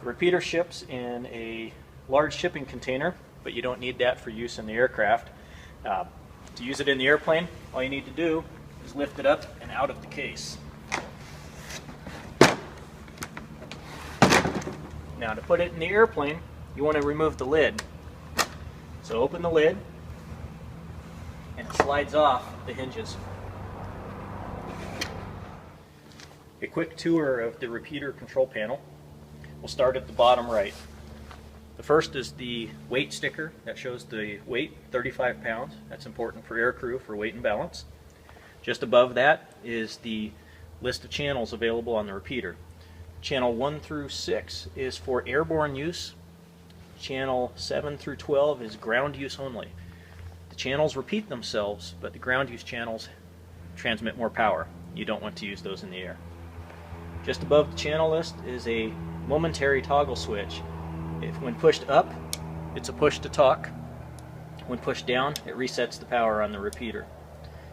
The repeater ships in a large shipping container, but you don't need that for use in the aircraft. To use it in the airplane, all you need to do is lift it up and out of the case. Now to put it in the airplane, you want to remove the lid. So open the lid and it slides off the hinges. A quick tour of the repeater control panel. We'll start at the bottom right. The first is the weight sticker that shows the weight, 35 pounds. That's important for aircrew for weight and balance. Just above that is the list of channels available on the repeater. Channel 1 through 6 is for airborne use. Channel 7 through 12 is ground use only. The channels repeat themselves, but the ground use channels transmit more power. You don't want to use those in the air. Just above the channel list is a momentary toggle switch. When pushed up, it's a push to talk. When pushed down, it resets the power on the repeater.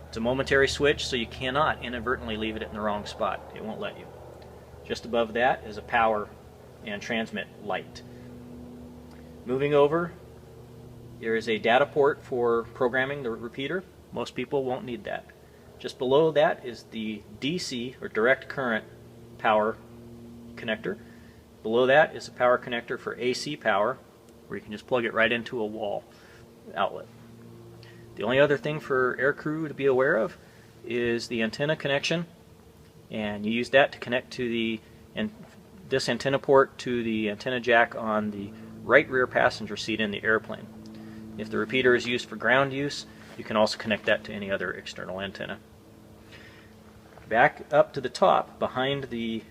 It's a momentary switch, so you cannot inadvertently leave it in the wrong spot. It won't let you. Just above that is a power and transmit light. Moving over, there is a data port for programming the repeater. Most people won't need that. Just below that is the DC, or direct current, power connector. Below that is a power connector for AC power, where you can just plug it right into a wall outlet. The only other thing for aircrew to be aware of is the antenna connection, and you use that to connect to this antenna port to the antenna jack on the right rear passenger seat in the airplane. If the repeater is used for ground use, you can also connect that to any other external antenna. Back up to the top, behind the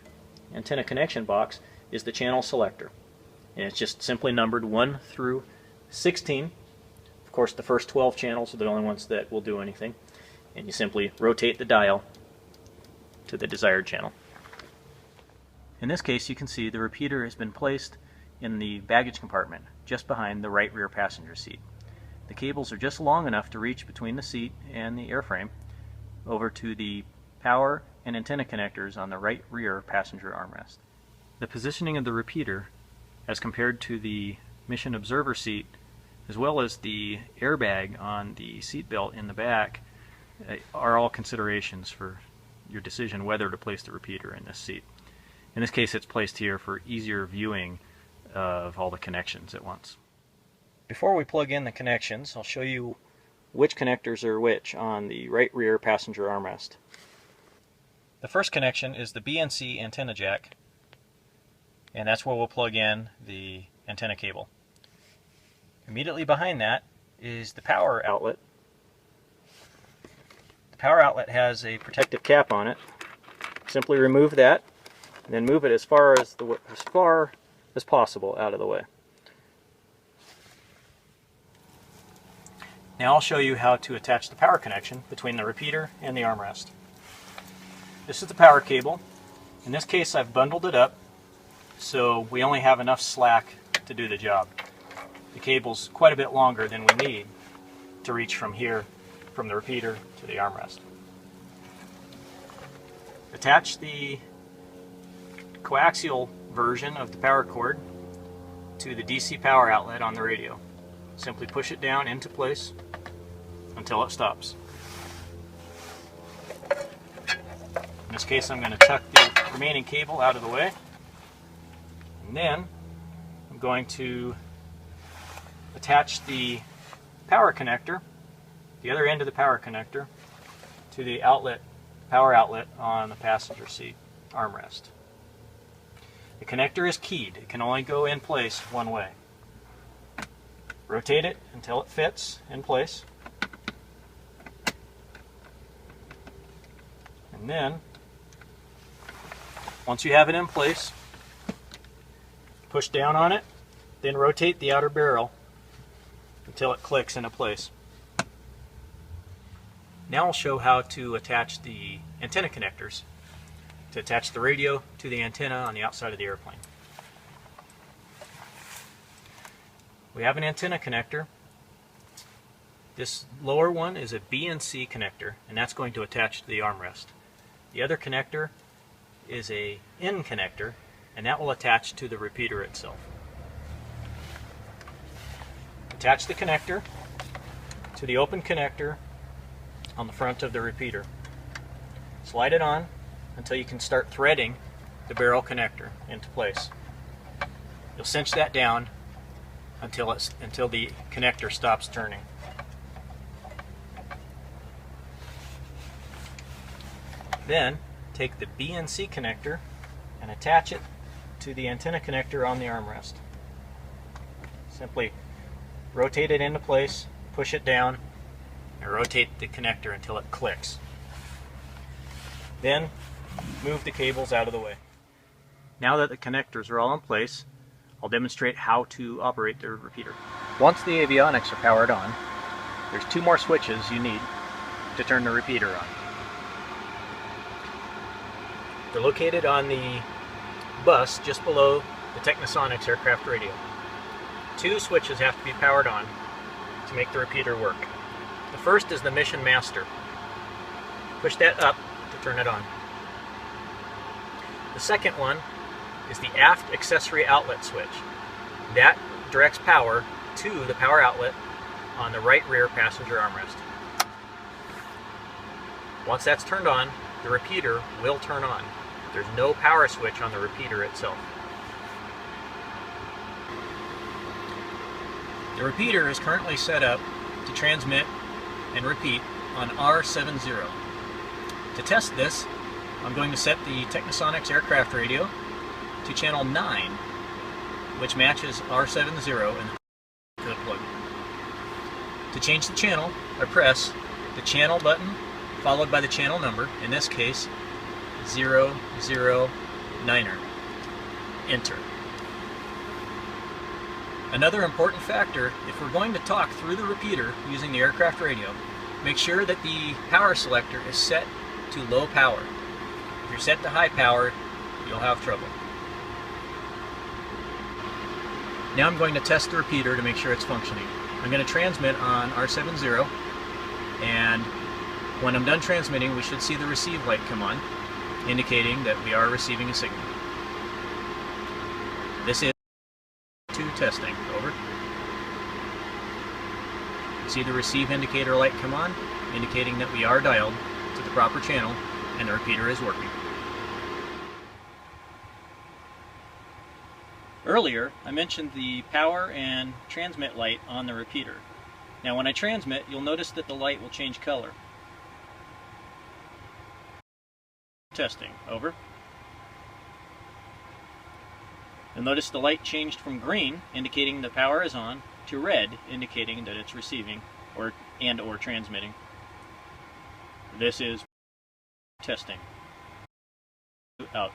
antenna connection box, is the channel selector. And it's just simply numbered 1 through 16. Of course, the first 12 channels are the only ones that will do anything. And you simply rotate the dial to the desired channel. In this case, you can see the repeater has been placed in the baggage compartment, just behind the right rear passenger seat. The cables are just long enough to reach between the seat and the airframe over to the power and antenna connectors on the right rear passenger armrest. The positioning of the repeater, as compared to the mission observer seat, as well as the airbag on the seat belt in the back, are all considerations for your decision whether to place the repeater in this seat. In this case, it's placed here for easier viewing of all the connections at once. Before we plug in the connections, I'll show you which connectors are which on the right rear passenger armrest. The first connection is the BNC antenna jack, and that's where we'll plug in the antenna cable. Immediately behind that is the power outlet. The power outlet has a protective cap on it. Simply remove that, and then move it as far as possible out of the way. Now I'll show you how to attach the power connection between the repeater and the armrest. This is the power cable. In this case, I've bundled it up so we only have enough slack to do the job. The cable's quite a bit longer than we need to reach from here, from the repeater to the armrest. Attach the coaxial version of the power cord to the DC power outlet on the radio. Simply push it down into place until it stops. In this case, I'm going to tuck the remaining cable out of the way, and then I'm going to attach the power connector, the other end of the power connector, to the power outlet on the passenger seat armrest. The connector is keyed. It can only go in place one way. Rotate it until it fits in place, and then once you have it in place, push down on it, then rotate the outer barrel until it clicks into place. Now I'll show how to attach the antenna connectors to attach the radio to the antenna on the outside of the airplane. We have an antenna connector. This lower one is a BNC connector, and that's going to attach to the armrest. The other connector is a N connector, and that will attach to the repeater itself. Attach the connector to the open connector on the front of the repeater. Slide it on until you can start threading the barrel connector into place. You'll cinch that down until the connector stops turning. Then take the B and C connector and attach it to the antenna connector on the armrest. Simply rotate it into place, push it down, and rotate the connector until it clicks. Then move the cables out of the way. Now that the connectors are all in place, I'll demonstrate how to operate the repeater. Once the avionics are powered on, there's two more switches you need to turn the repeater on. They're located on the bus just below the Technosonics aircraft radio. Two switches have to be powered on to make the repeater work. The first is the Mission Master. Push that up to turn it on. The second one is the aft accessory outlet switch. That directs power to the power outlet on the right rear passenger armrest. Once that's turned on, the repeater will turn on. There's no power switch on the repeater itself. The repeater is currently set up to transmit and repeat on R70. To test this, I'm going to set the Technosonics aircraft radio to channel 9, which matches R70 and the plug. To change the channel, I press the channel button followed by the channel number, in this case 009er. Enter. Another important factor, if we're going to talk through the repeater using the aircraft radio, make sure that the power selector is set to low power. If you're set to high power, you'll have trouble. Now I'm going to test the repeater to make sure it's functioning. I'm going to transmit on R70, and when I'm done transmitting, we should see the receive light come on, indicating that we are receiving a signal. This is testing. Over. See the receive indicator light come on, indicating that we are dialed to the proper channel and the repeater is working. Earlier, I mentioned the power and transmit light on the repeater. Now when I transmit, you'll notice that the light will change color. Testing. Over. You'll notice the light changed from green, indicating the power is on, to red, indicating that it's receiving or transmitting. This is testing. Out.